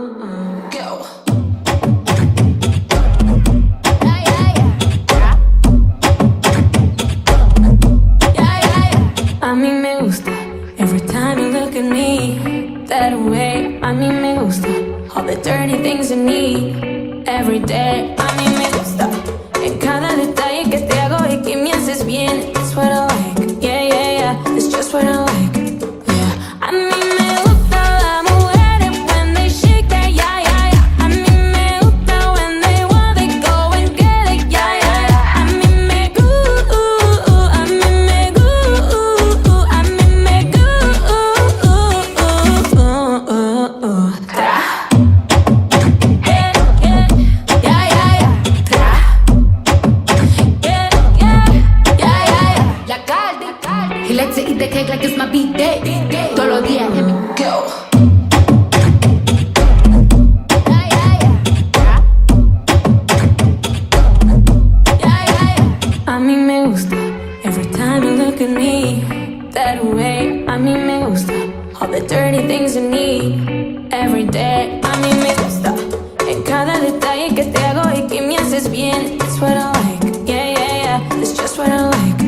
Go. A mí me gusta every time you look at me that way. A mí me gusta all the dirty things you need every day. A mí me gusta en cada detalle que te hago y que me haces bien. It's what I like, yeah, yeah, yeah. It's just what I like, yeah. A mí me gusta las mujeres when they shake that, yeah, yeah, yeah. A mí me gusta when they want they go and get it, yeah, yeah, yeah. A mí me gusta, a mí me gusta, a mí me gusta. He likes to eat the cake like it's my B-day. Todos los días en mi go. A mí me gusta every time you look at me that way. A mí me gusta all the dirty things you need every day. A mí me gusta en cada detalle que te hago y que me haces bien. It's what I like, yeah, yeah, yeah. It's just what I like,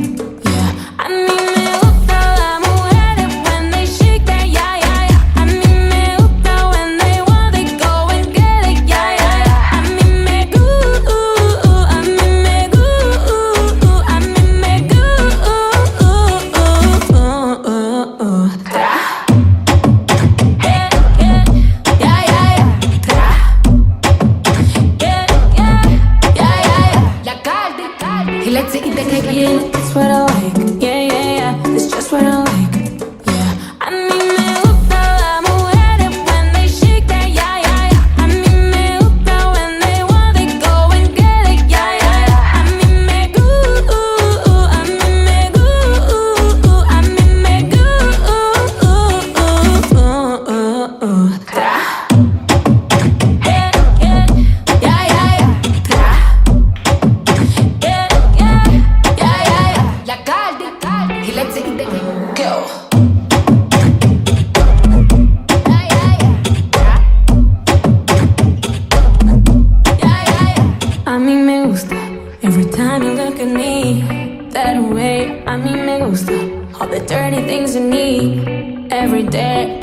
yeah. A mí me gusta las mujeres when they shake that, yeah, yeah, yeah. A mí me gusta when they want they go and get it, yeah, yeah, yeah. A mí me gusta, a mí me gusta, a mí me gusta. He likes to eat the cake like Yeah, it's what I like, yeah, yeah, yeah. It's just what I like, yeah. A mí me gusta las mujeres when they shake that, yeah, yeah, yeah. A mí me gusta when they want they go and get it, yeah, yeah, yeah. A mí me gusta, a mí me gusta, a mí me gusta. he likes to eat the cake. Go. A mí me gusta every time you look at me that way. A mí me gusta all the dirty things you need every day.